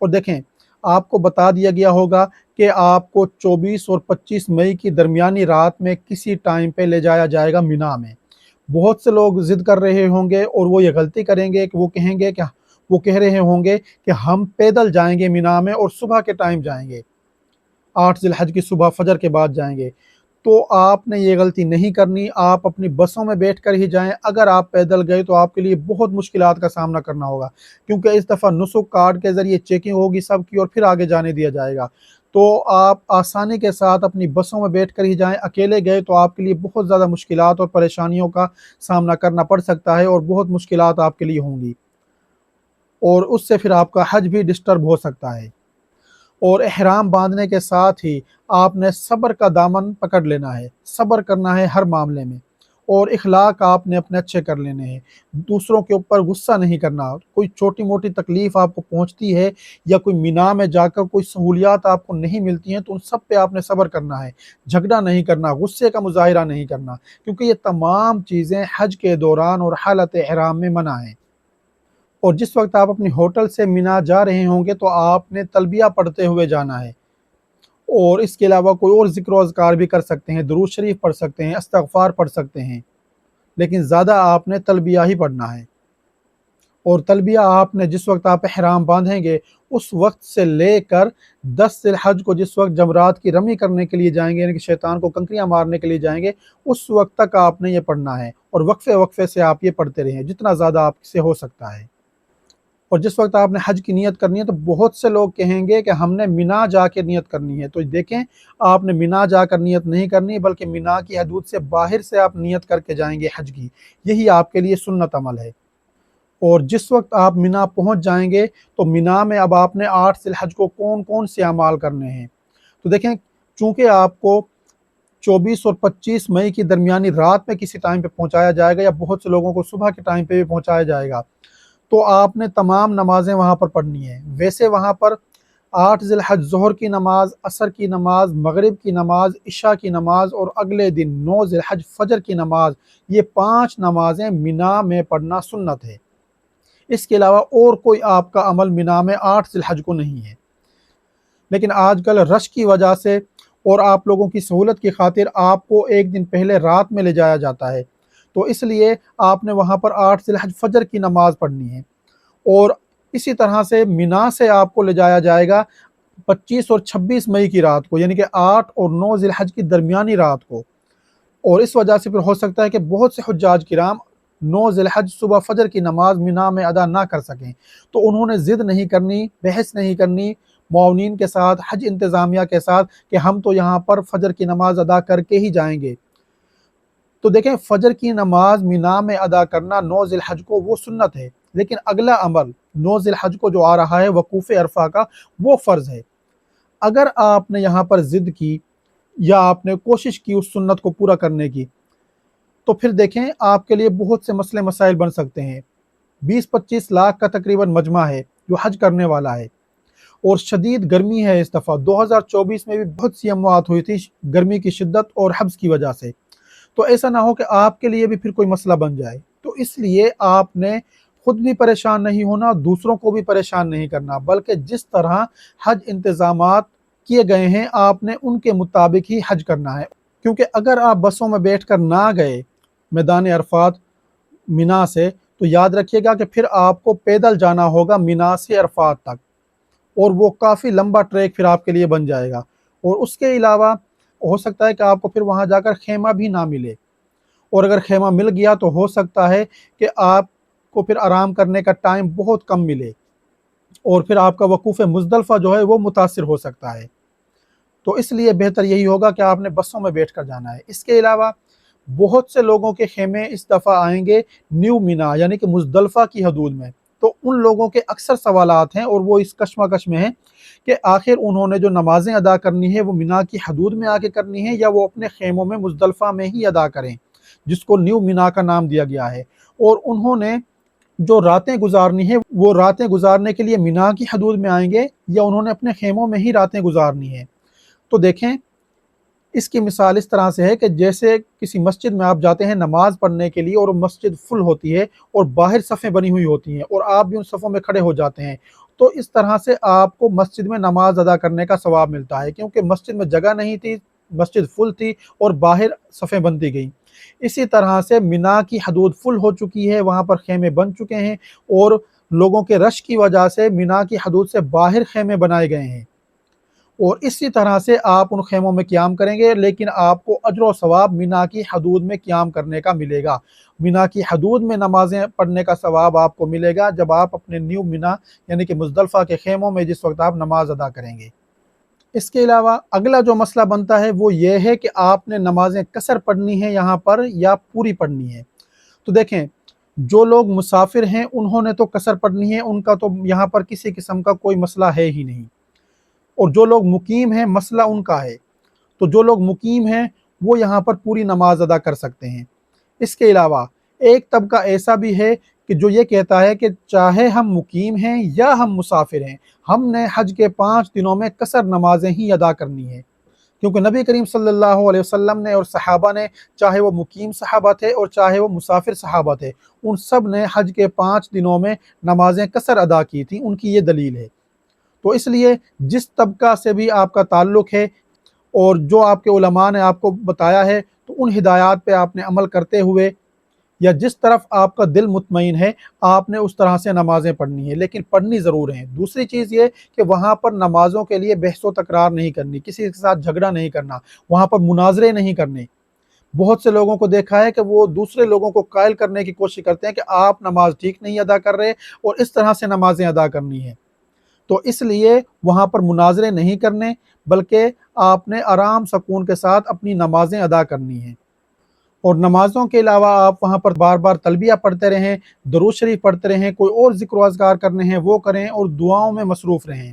اور دیکھیں آپ کو بتا دیا گیا ہوگا کہ آپ کو 24 اور 25 مئی کی درمیانی رات میں کسی ٹائم پہ لے جایا جائے گا مینا میں۔ بہت سے لوگ ضد کر رہے ہوں گے اور وہ یہ غلطی کریں گے کہ وہ کہیں گے کہ وہ کہہ رہے ہوں گے کہ ہم پیدل جائیں گے مینا میں اور صبح کے ٹائم جائیں گے، 8 ذی الحج کی صبح فجر کے بعد جائیں گے۔ تو آپ نے یہ غلطی نہیں کرنی، آپ اپنی بسوں میں بیٹھ کر ہی جائیں۔ اگر آپ پیدل گئے تو آپ کے لیے بہت مشکلات کا سامنا کرنا ہوگا، کیونکہ اس دفعہ نسخ کارڈ کے ذریعے چیکنگ ہوگی سب کی اور پھر آگے جانے دیا جائے گا۔ تو آپ آسانی کے ساتھ اپنی بسوں میں بیٹھ کر ہی جائیں۔ اکیلے گئے تو آپ کے لیے بہت زیادہ مشکلات اور پریشانیوں کا سامنا کرنا پڑ سکتا ہے اور بہت مشکلات آپ کے لیے ہوں گی، اور اس سے پھر آپ کا حج بھی ڈسٹرب ہو سکتا ہے۔ اور احرام باندھنے کے ساتھ ہی آپ نے صبر کا دامن پکڑ لینا ہے، صبر کرنا ہے ہر معاملے میں، اور اخلاق آپ نے اپنے اچھے کر لینے ہیں۔ دوسروں کے اوپر غصہ نہیں کرنا۔ کوئی چھوٹی موٹی تکلیف آپ کو پہنچتی ہے یا کوئی مینا میں جا کر کوئی سہولیات آپ کو نہیں ملتی ہیں تو ان سب پہ آپ نے صبر کرنا ہے، جھگڑا نہیں کرنا، غصے کا مظاہرہ نہیں کرنا، کیونکہ یہ تمام چیزیں حج کے دوران اور حالت احرام میں منع ہیں۔ اور جس وقت آپ اپنی ہوٹل سے مینا جا رہے ہوں گے تو آپ نے تلبیہ پڑھتے ہوئے جانا ہے، اور اس کے علاوہ کوئی اور ذکر و اذکار بھی کر سکتے ہیں، درود شریف پڑھ سکتے ہیں، استغفار پڑھ سکتے ہیں، لیکن زیادہ آپ نے تلبیہ ہی پڑھنا ہے۔ اور تلبیہ آپ نے جس وقت آپ احرام باندھیں گے اس وقت سے لے کر 10 ذی الحج کو جس وقت جمرات کی رمی کرنے کے لیے جائیں گے، یعنی کہ شیطان کو کنکریاں مارنے کے لیے جائیں گے، اس وقت تک آپ نے یہ پڑھنا ہے، اور وقفے وقفے سے آپ یہ پڑھتے رہیں جتنا زیادہ آپ سے ہو سکتا ہے۔ اور جس وقت آپ نے حج کی نیت کرنی ہے تو بہت سے لوگ کہیں گے کہ ہم نے مینا جا کے نیت کرنی ہے، تو دیکھیں آپ نے مینا جا کر نیت نہیں کرنی، بلکہ مینا کی حدود سے باہر سے آپ نیت کر کے جائیں گے حج کی، یہی آپ کے لیے سنت عمل ہے۔ اور جس وقت آپ مینا پہنچ جائیں گے تو مینا میں اب آپ نے 8 ذی الحج کو کون کون سے اعمال کرنے ہیں، تو دیکھیں چونکہ آپ کو 24 اور 25 مئی کی درمیانی رات میں کسی ٹائم پہ پہنچایا جائے گا، یا بہت سے لوگوں کو صبح کے ٹائم پہ بھی پہنچایا جائے گا، تو آپ نے تمام نمازیں وہاں پر پڑھنی ہیں۔ ویسے وہاں پر 8 ذی الحج ظہر کی نماز، عصر کی نماز، مغرب کی نماز، عشاء کی نماز، اور اگلے دن 9 ذی الحج فجر کی نماز، یہ 5 نمازیں مینا میں پڑھنا سنت ہے۔ اس کے علاوہ اور کوئی آپ کا عمل مینا میں 8 ذی الحج کو نہیں ہے، لیکن آج کل رش کی وجہ سے اور آپ لوگوں کی سہولت کی خاطر آپ کو ایک دن پہلے رات میں لے جایا جاتا ہے، تو اس لیے آپ نے وہاں پر 8 ذی الحج فجر کی نماز پڑھنی ہے، اور اسی طرح سے مینا سے آپ کو لے جایا جائے گا 25 اور 26 مئی کی رات کو، یعنی کہ 8 اور 9 ذی الحج کی درمیانی رات کو، اور اس وجہ سے پھر ہو سکتا ہے کہ بہت سے حجاج کرام 9 ذی الحج صبح فجر کی نماز مینا میں ادا نہ کر سکیں، تو انہوں نے ضد نہیں کرنی، بحث نہیں کرنی معاونین کے ساتھ، حج انتظامیہ کے ساتھ، کہ ہم تو یہاں پر فجر کی نماز ادا کر کے ہی جائیں گے۔ تو دیکھیں فجر کی نماز مینا میں ادا کرنا 9 ذی الحج کو وہ سنت ہے، لیکن اگلا عمل 9 ذی الحج کو جو آ رہا ہے وقوف عرفہ کا، وہ فرض ہے۔ اگر آپ نے یہاں پر ضد کی یا آپ نے کوشش کی اس سنت کو پورا کرنے کی، تو پھر دیکھیں آپ کے لیے بہت سے مسئلے مسائل بن سکتے ہیں۔ 20-25 لاکھ کا تقریباً مجمع ہے جو حج کرنے والا ہے، اور شدید گرمی ہے اس دفعہ۔ 2024 میں بھی بہت سی اموات ہوئی تھی گرمی کی شدت اور حبس کی وجہ سے، تو ایسا نہ ہو کہ آپ کے لیے بھی پھر کوئی مسئلہ بن جائے، تو اس لیے آپ نے خود بھی پریشان نہیں ہونا، دوسروں کو بھی پریشان نہیں کرنا، بلکہ جس طرح حج انتظامات کیے گئے ہیں آپ نے ان کے مطابق ہی حج کرنا ہے۔ کیونکہ اگر آپ بسوں میں بیٹھ کر نہ گئے میدان عرفات مینا سے، تو یاد رکھیے گا کہ پھر آپ کو پیدل جانا ہوگا مینا سے عرفات تک، اور وہ کافی لمبا ٹریک پھر آپ کے لیے بن جائے گا، اور اس کے علاوہ ہو سکتا ہے کہ آپ کو پھر وہاں جا کر خیمہ بھی نہ ملے، اور اگر خیمہ مل گیا تو ہو سکتا ہے کہ آپ کو پھر آرام کرنے کا ٹائم بہت کم ملے، اور پھر آپ کا وقوف مزدلفہ جو ہے وہ متاثر ہو سکتا ہے۔ تو اس لیے بہتر یہی ہوگا کہ آپ نے بسوں میں بیٹھ کر جانا ہے۔ اس کے علاوہ بہت سے لوگوں کے خیمے اس دفعہ آئیں گے نیو مینا، یعنی کہ مزدلفہ کی حدود میں، تو ان لوگوں کے اکثر سوالات ہیں اور وہ اس کشمکش میں ہیں کہ آخر انہوں نے جو نمازیں ادا کرنی ہے وہ مینا کی حدود میں آ کے کرنی ہے یا وہ اپنے خیموں میں مزدلفہ میں ہی ادا کریں، جس کو نیو مینا کا نام دیا گیا ہے، اور انہوں نے جو راتیں گزارنی ہے وہ راتیں گزارنے کے لیے مینا کی حدود میں آئیں گے یا انہوں نے اپنے خیموں میں ہی راتیں گزارنی ہیں۔ تو دیکھیں اس کی مثال اس طرح سے ہے کہ جیسے کسی مسجد میں آپ جاتے ہیں نماز پڑھنے کے لیے، اور مسجد فل ہوتی ہے اور باہر صفیں بنی ہوئی ہوتی ہیں اور آپ بھی ان صفوں میں کھڑے ہو جاتے ہیں، تو اس طرح سے آپ کو مسجد میں نماز ادا کرنے کا ثواب ملتا ہے، کیونکہ مسجد میں جگہ نہیں تھی، مسجد فل تھی اور باہر صفیں بندی گئیں۔ اسی طرح سے مینا کی حدود فل ہو چکی ہے، وہاں پر خیمے بن چکے ہیں، اور لوگوں کے رش کی وجہ سے مینا کی حدود سے باہر خیمے بنائے گئے ہیں، اور اسی طرح سے آپ ان خیموں میں قیام کریں گے، لیکن آپ کو اجر و ثواب مینا کی حدود میں قیام کرنے کا ملے گا۔ مینا کی حدود میں نمازیں پڑھنے کا ثواب آپ کو ملے گا جب آپ اپنے نیو مینا یعنی کہ مزدلفہ کے خیموں میں جس وقت آپ نماز ادا کریں گے۔ اس کے علاوہ اگلا جو مسئلہ بنتا ہے وہ یہ ہے کہ آپ نے نمازیں قصر پڑھنی ہے یہاں پر یا پوری پڑھنی ہے۔ تو دیکھیں، جو لوگ مسافر ہیں انہوں نے تو قصر پڑھنی ہے، ان کا تو یہاں پر کسی قسم کا کوئی مسئلہ ہے ہی نہیں، اور جو لوگ مقیم ہیں مسئلہ ان کا ہے، تو جو لوگ مقیم ہیں وہ یہاں پر پوری نماز ادا کر سکتے ہیں۔ اس کے علاوہ ایک طبقہ ایسا بھی ہے کہ جو یہ کہتا ہے کہ چاہے ہم مقیم ہیں یا ہم مسافر ہیں، ہم نے حج کے 5 دنوں میں قصر نمازیں ہی ادا کرنی ہیں، کیونکہ نبی کریم صلی اللہ علیہ وسلم نے اور صحابہ نے، چاہے وہ مقیم صحابہ تھے اور چاہے وہ مسافر صحابہ تھے، ان سب نے حج کے 5 دنوں میں نمازیں قصر ادا کی تھیں، ان کی یہ دلیل ہے۔ تو اس لیے جس طبقہ سے بھی آپ کا تعلق ہے اور جو آپ کے علماء نے آپ کو بتایا ہے، تو ان ہدایات پہ آپ نے عمل کرتے ہوئے یا جس طرف آپ کا دل مطمئن ہے آپ نے اس طرح سے نمازیں پڑھنی ہے، لیکن پڑھنی ضرور ہیں۔ دوسری چیز یہ کہ وہاں پر نمازوں کے لیے بحث و تکرار نہیں کرنی، کسی کے ساتھ جھگڑا نہیں کرنا، وہاں پر مناظرے نہیں کرنے۔ بہت سے لوگوں کو دیکھا ہے کہ وہ دوسرے لوگوں کو قائل کرنے کی کوشش کرتے ہیں کہ آپ نماز ٹھیک نہیں ادا کر رہے اور اس طرح سے نمازیں ادا کرنی ہیں، تو اس لیے وہاں پر مناظرے نہیں کرنے، بلکہ آپ نے آرام سکون کے ساتھ اپنی نمازیں ادا کرنی ہیں۔ اور نمازوں کے علاوہ آپ وہاں پر بار بار تلبیہ پڑھتے رہیں، درود شریف پڑھتے رہیں، کوئی اور ذکر و اذکار کرنے ہیں وہ کریں، اور دعاؤں میں مصروف رہیں،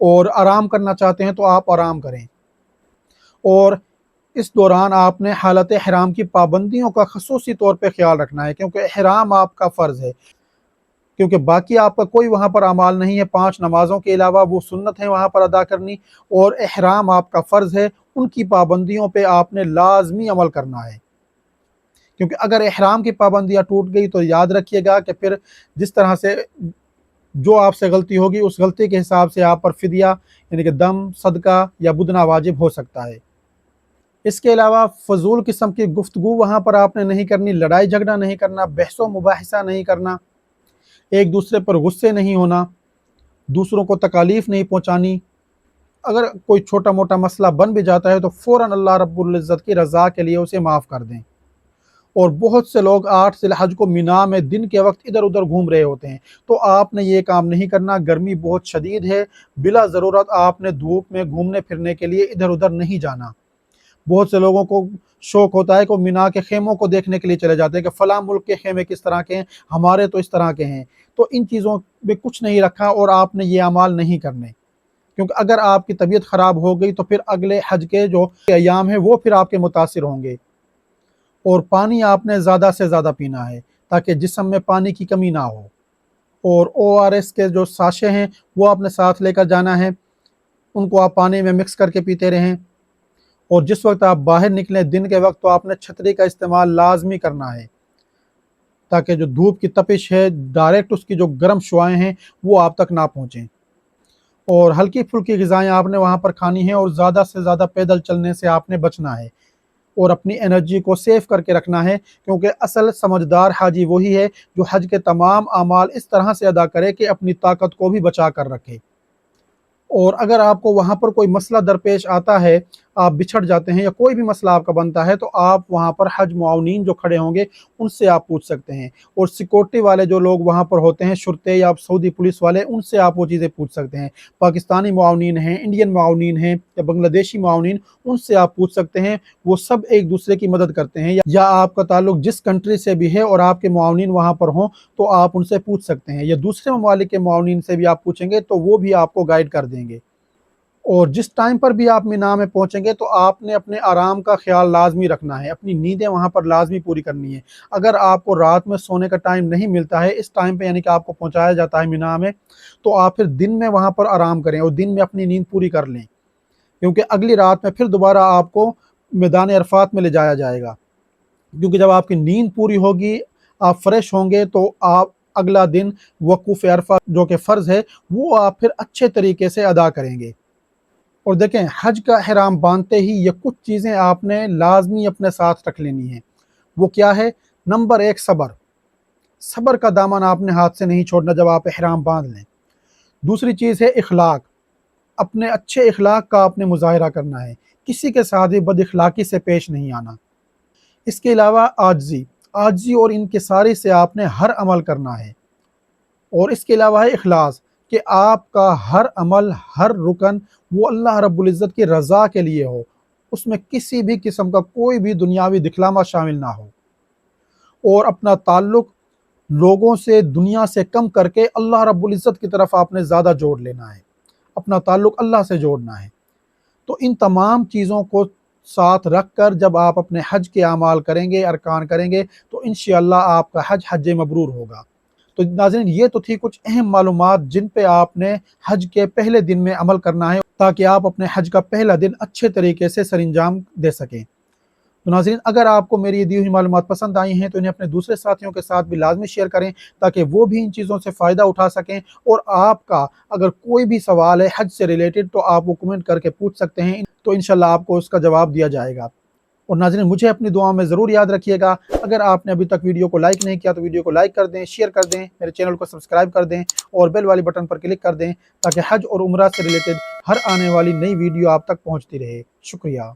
اور آرام کرنا چاہتے ہیں تو آپ آرام کریں۔ اور اس دوران آپ نے حالت احرام کی پابندیوں کا خصوصی طور پہ خیال رکھنا ہے، کیونکہ احرام آپ کا فرض ہے، کیونکہ باقی آپ کا کوئی وہاں پر اعمال نہیں ہے، 5 نمازوں کے علاوہ وہ سنت ہیں وہاں پر ادا کرنی، اور احرام آپ کا فرض ہے، ان کی پابندیوں پہ آپ نے لازمی عمل کرنا ہے۔ کیونکہ اگر احرام کی پابندیاں ٹوٹ گئی تو یاد رکھیے گا کہ پھر جس طرح سے جو آپ سے غلطی ہوگی اس غلطی کے حساب سے آپ پر فدیہ یعنی کہ دم، صدقہ یا بدنہ واجب ہو سکتا ہے۔ اس کے علاوہ فضول قسم کی گفتگو وہاں پر آپ نے نہیں کرنی، لڑائی جھگڑا نہیں کرنا، بحث و مباحثہ نہیں کرنا، ایک دوسرے پر غصے نہیں ہونا، دوسروں کو تکالیف نہیں پہنچانی۔ اگر کوئی چھوٹا موٹا مسئلہ بن بھی جاتا ہے تو فوراً اللہ رب العزت کی رضا کے لیے اسے معاف کر دیں۔ اور بہت سے لوگ 8 ذی الحج کو مینا میں دن کے وقت ادھر ادھر گھوم رہے ہوتے ہیں، تو آپ نے یہ کام نہیں کرنا۔ گرمی بہت شدید ہے، بلا ضرورت آپ نے دھوپ میں گھومنے پھرنے کے لیے ادھر ادھر نہیں جانا۔ بہت سے لوگوں کو شوق ہوتا ہے کہ وہ مینا کے خیموں کو دیکھنے کے لیے چلے جاتے ہیں کہ فلاں ملک کے خیمے کس طرح کے ہیں، ہمارے تو اس طرح کے ہیں، تو ان چیزوں میں کچھ نہیں رکھا اور آپ نے یہ اعمال نہیں کرنے، کیونکہ اگر آپ کی طبیعت خراب ہو گئی تو پھر اگلے حج کے جو ایام ہیں وہ پھر آپ کے متاثر ہوں گے۔ اور پانی آپ نے زیادہ سے زیادہ پینا ہے تاکہ جسم میں پانی کی کمی نہ ہو، اور ORS کے جو ساشے ہیں وہ آپ نے ساتھ لے کر جانا ہے، ان کو آپ پانی میں مکس کر کے پیتے رہیں۔ اور جس وقت آپ باہر نکلیں دن کے وقت تو آپ نے چھتری کا استعمال لازمی کرنا ہے، تاکہ جو دھوپ کی تپش ہے ڈائریکٹ اس کی جو گرم شعائیں ہیں وہ آپ تک نہ پہنچیں۔ اور ہلکی پھلکی غذائیں آپ نے وہاں پر کھانی ہیں، اور زیادہ سے زیادہ پیدل چلنے سے آپ نے بچنا ہے، اور اپنی انرجی کو سیو کر کے رکھنا ہے، کیونکہ اصل سمجھدار حاجی وہی ہے جو حج کے تمام اعمال اس طرح سے ادا کرے کہ اپنی طاقت کو بھی بچا کر رکھے۔ اور اگر آپ کو وہاں پر کوئی مسئلہ درپیش آتا ہے، آپ بچھڑ جاتے ہیں یا کوئی بھی مسئلہ آپ کا بنتا ہے، تو آپ وہاں پر حج معاونین جو کھڑے ہوں گے ان سے آپ پوچھ سکتے ہیں، اور سیکورٹی والے جو لوگ وہاں پر ہوتے ہیں، شرطے یا سعودی پولیس والے، ان سے آپ وہ چیزیں پوچھ سکتے ہیں۔ پاکستانی معاونین ہیں، انڈین معاونین ہیں یا بنگلہ دیشی معاونین، ان سے آپ پوچھ سکتے ہیں، وہ سب ایک دوسرے کی مدد کرتے ہیں۔ یا آپ کا تعلق جس کنٹری سے بھی ہے اور آپ کے معاونین وہاں پر ہوں تو آپ ان سے پوچھ سکتے ہیں، یا دوسرے ممالک کے معاونین سے بھی آپ پوچھیں گے تو وہ بھی آپ کو گائیڈ کر دیں گے۔ اور جس ٹائم پر بھی آپ مینا میں پہنچیں گے تو آپ نے اپنے آرام کا خیال لازمی رکھنا ہے، اپنی نیندیں وہاں پر لازمی پوری کرنی ہے۔ اگر آپ کو رات میں سونے کا ٹائم نہیں ملتا ہے اس ٹائم پہ، یعنی کہ آپ کو پہنچایا جاتا ہے مینا میں، تو آپ پھر دن میں وہاں پر آرام کریں اور دن میں اپنی نیند پوری کر لیں، کیونکہ اگلی رات میں پھر دوبارہ آپ کو میدان عرفات میں لے جایا جائے گا۔ کیونکہ جب آپ کی نیند پوری ہوگی، آپ فریش ہوں گے، تو آپ اگلا دن وقوف عرفہ جو کہ فرض ہے وہ آپ پھر اچھے طریقے سے ادا کریں گے۔ اور دیکھیں حج کا احرام باندھتے ہی یہ کچھ چیزیں آپ نے لازمی اپنے ساتھ رکھ لینی ہیں۔ وہ کیا ہے؟ نمبر 1 صبر۔ صبر کا دامن آپ نے ہاتھ سے نہیں چھوڑنا جب آپ احرام باندھ لیں۔ دوسری چیز ہے اخلاق، اپنے اچھے اخلاق کا آپ نے مظاہرہ کرنا ہے، کسی کے ساتھ بھی بد اخلاقی سے پیش نہیں آنا۔ اس کے علاوہ عاجزی اور انکساری سے آپ نے ہر عمل کرنا ہے۔ اور اس کے علاوہ ہے اخلاص، کہ آپ کا ہر عمل، ہر رکن وہ اللہ رب العزت کی رضا کے لیے ہو، اس میں کسی بھی قسم کا کوئی بھی دنیاوی دکھلاوا شامل نہ ہو، اور اپنا تعلق لوگوں سے، دنیا سے کم کر کے اللہ رب العزت کی طرف آپ نے زیادہ جوڑ لینا ہے، اپنا تعلق اللہ سے جوڑنا ہے۔ تو ان تمام چیزوں کو ساتھ رکھ کر جب آپ اپنے حج کے اعمال کریں گے، ارکان کریں گے، تو انشاءاللہ آپ کا حج حج مبرور ہوگا۔ تو ناظرین یہ تو تھی کچھ اہم معلومات جن پہ آپ نے حج کے پہلے دن میں عمل کرنا ہے تاکہ آپ اپنے حج کا پہلا دن اچھے طریقے سے سر انجام دے سکیں۔ تو ناظرین اگر آپ کو میری یہ دی ہوئی معلومات پسند آئی ہیں تو انہیں اپنے دوسرے ساتھیوں کے ساتھ بھی لازمی شیئر کریں تاکہ وہ بھی ان چیزوں سے فائدہ اٹھا سکیں، اور آپ کا اگر کوئی بھی سوال ہے حج سے ریلیٹڈ تو آپ وہ کمنٹ کر کے پوچھ سکتے ہیں، تو انشاءاللہ آپ کو اس کا جواب دیا جائے گا۔ اور ناظرین مجھے اپنی دعاؤں میں ضرور یاد رکھیے گا۔ اگر آپ نے ابھی تک ویڈیو کو لائک نہیں کیا تو ویڈیو کو لائک کر دیں، شیئر کر دیں، میرے چینل کو سبسکرائب کر دیں اور بیل والی بٹن پر کلک کر دیں تاکہ حج اور عمرہ سے ریلیٹڈ ہر آنے والی نئی ویڈیو آپ تک پہنچتی رہے۔ شکریہ۔